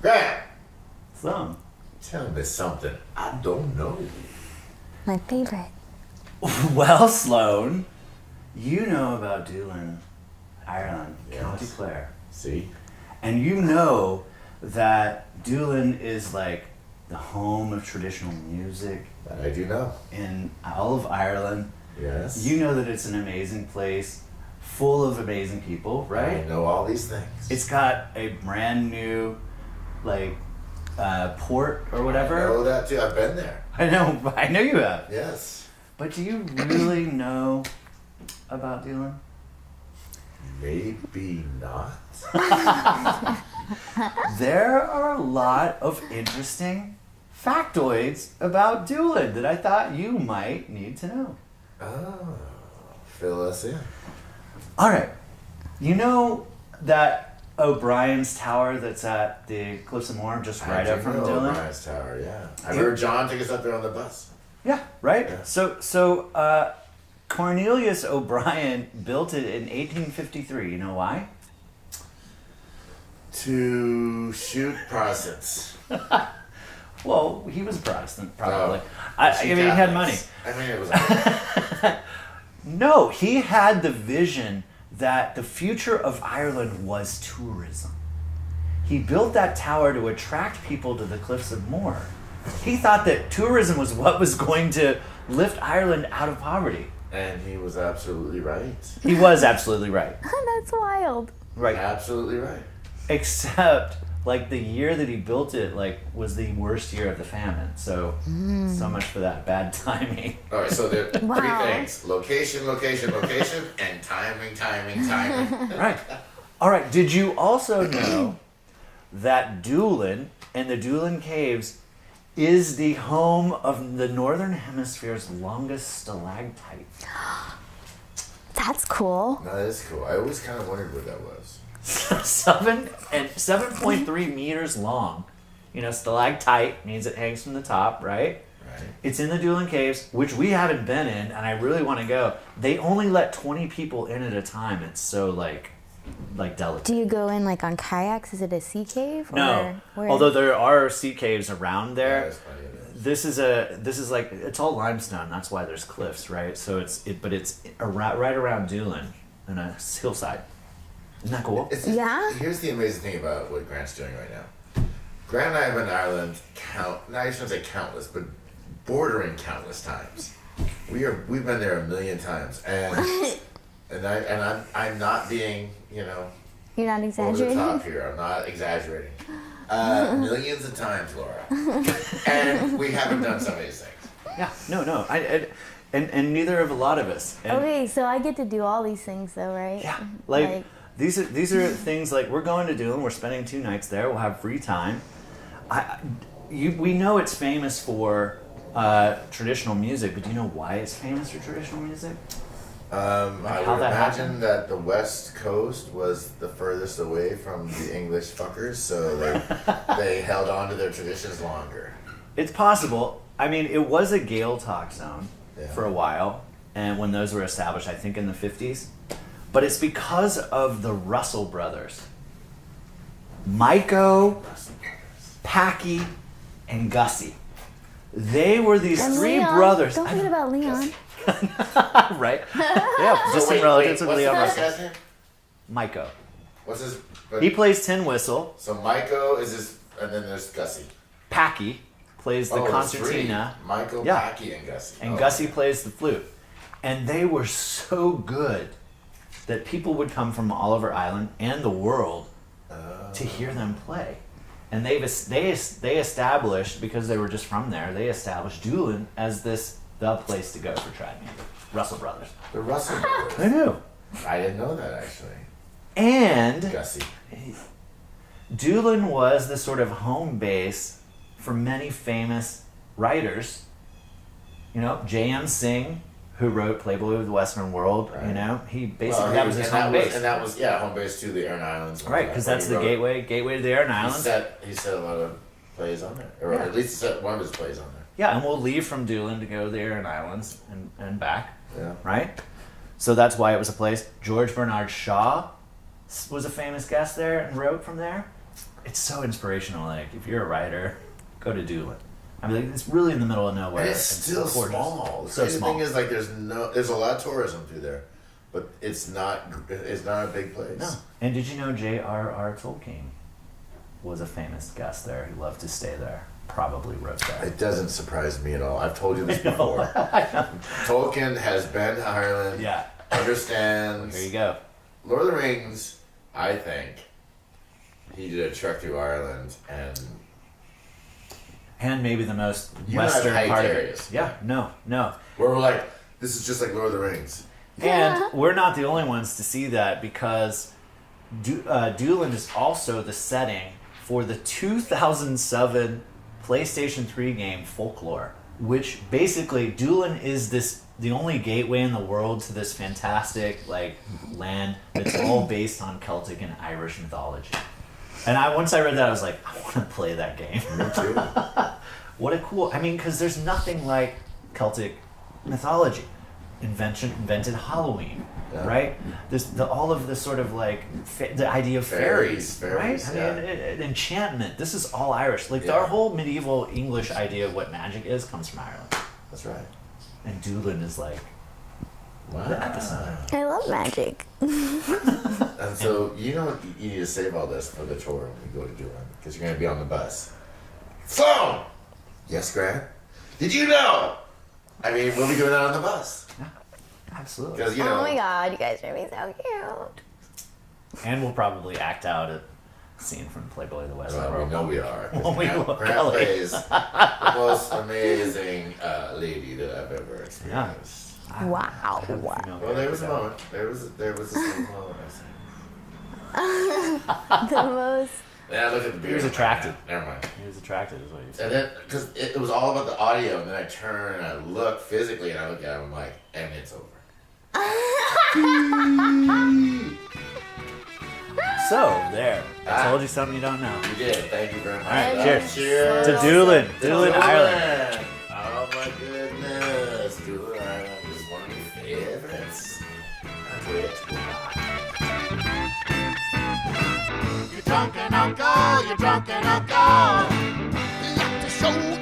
Grant, Some. tell me something I don't know. My favorite. Well, Sloan, you know about Doolin, Ireland, Yes. County Clare. See? And you know that Doolin is like the home of traditional music That I do know. in all of Ireland. Yes. You know that it's an amazing place, full of amazing people, right? I know all these things. It's got a brand new, like, port or I whatever. know that too. I've been there. I know you have. Yes. But do you really know about Doolin? Maybe not. There are a lot of interesting factoids about Doolin that I thought you might need to know. Oh. Fill us in. All right. You know that O'Brien's Tower that's at the Cliffs of Moher, just right I up do from know Doolin? O'Brien's Tower, yeah. I heard John take us up there on the bus. Yeah, right? Yeah. So Cornelius O'Brien built it in 1853. You know why? To shoot Protestants. Well, he was a Protestant, probably. Oh. I mean, he had money. I mean, it was. No, he had the vision that the future of Ireland was tourism. He built that tower to attract people to the Cliffs of Moher. He thought that tourism was what was going to lift Ireland out of poverty. And he was absolutely right. He was absolutely right. That's wild. Right. Absolutely right. Except, like, the year that he built it, like, was the worst year of the famine. So, so much for that bad timing. All right, so there are Wow. three things: location, location, location, and timing, timing, timing. Right. All right. Did you also know that Doolin and the Doolin Caves is the home of the Northern Hemisphere's longest stalactite? That's cool. No, that is cool. I always kind of wondered what that was. 7.3 meters long. You know, stalactite means it hangs from the top, right? Right. It's in the Doolin Caves, which we haven't been in, and I really want to go. They only let 20 people in at a time. It's so like delicate. Do you go in like on kayaks? Is it a sea cave? No, Or where? although there are sea caves around Yeah, there. there's plenty of it. This is like, it's all limestone. That's why there's cliffs, right? So it's right around Doolin on a hillside. Isn't that cool? It's Yeah? Here's the amazing thing about what Grant's doing right now. Grant and I have been to Ireland I shouldn't say countless, but bordering countless times. We've been there a million times, and I'm not being, You're not over the exaggerating? top here. I'm not exaggerating. Millions of times, Laura, and we haven't done some of these things. Yeah. No. And neither have a lot of us. And Okay, so I get to do all these things though, right? yeah, like these are things like we're going to Doolin. We're spending 2 nights there. We'll have free time. We know it's famous for traditional music, but do you know why it's famous for traditional music? I how would that imagine happened? that the West Coast was the furthest away from the English fuckers, so they held on to their traditions longer. It's possible. I mean, it was a Gael talk zone Yeah. for a while, and when those were established, I think in the 50s. But it's because of the Russell brothers. Myco, Packy, and Gussie. They were these And 3 Leon. brothers. Don't forget about Leon. Right? Yeah, distant relatives with what's Leon the first Russell. guy's name? Myco. What's his? But, He plays tin whistle. so Myco is his, and then there's Gussie. Packy plays the there's concertina. 3. Michael, Yeah. Packy, and Gussie. And Oh. Gussie plays the flute. And they were so good that people would come from all over Ireland and the world to hear them play. And they established, because they were just from there, they established Doolin as the place to go for trad music. Russell Brothers. The Russell brothers. I knew. I didn't know that actually. And Gussie. Doolin was the sort of home base for many famous writers. You know, J.M. Singh, who wrote Playboy of the Western World, Right. you know, he basically that was his home base. And that was home base to the Aran Islands. Right, because that's the gateway to the Aran Islands. He set a lot of plays on there, or at least he set one of his plays on there. Yeah, and we'll leave from Doolin to go to the Aran Islands and back. Yeah. Right? So that's why it was a place. George Bernard Shaw was a famous guest there and wrote from there. It's so inspirational. Like, if you're a writer, go to Doolin. I mean, like, it's really in the middle of nowhere. And it's still gorgeous. small. The So crazy small. thing is, like, there's a lot of tourism through there, but it's not a big place. No. And did you know J.R.R. Tolkien was a famous guest there? He loved to stay there. Probably wrote there. It doesn't surprise me at all. I've told you this before. Tolkien has been to Ireland. Yeah. Understands. Here you go. Lord of the Rings, I think, he did a trek through Ireland And maybe the most You and I have western hiked part of areas. it. Yeah, no. where we're like, this is just like Lord of the Rings. And we're not the only ones to see that, because Doolin is also the setting for the 2007 PlayStation 3 game Folklore, which basically Doolin is the only gateway in the world to this fantastic land that's all based on Celtic and Irish mythology. And once I read that, I was like, I want to play that game. Me too. What a cool! I mean, because there's nothing like Celtic mythology. Invented Halloween, Yeah. right? All of this sort of the idea of fairies, right? I yeah. mean, enchantment. This is all Irish. Like Yeah. our whole medieval English idea of what magic is comes from Ireland. That's right. And Doolin is like Wow. the epicenter. I love magic. And so, you need to save all this for the tour when you go to Doolin, because you're going to be on the bus. Phone! Yes, Grant? Did you know? I mean, we'll be doing that on the bus. Absolutely. Because, Oh my god, you guys are being so cute. And we'll probably act out a scene from Playboy of the West. we know we are. When we look Grant Kelly. plays the most amazing lady that I've ever experienced. Wow. Well, there was a moment. There was a certain moment. I said, The most. then I looked at the beer. He was attracted. Never mind. He was attracted, is what you said. And then, because it was all about the audio, and then I turn and I look physically, and I look at him, I'm like, and it's over. So, there. I told you something you don't know. You did. Thank you very much. All right, I cheers. love Cheers. To Doolin. Doolin, Ireland. Oh my goodness. Doolin Ireland is one of my favorites. That's it. You're drunk and uncle, you're drunk and uncle. Like to show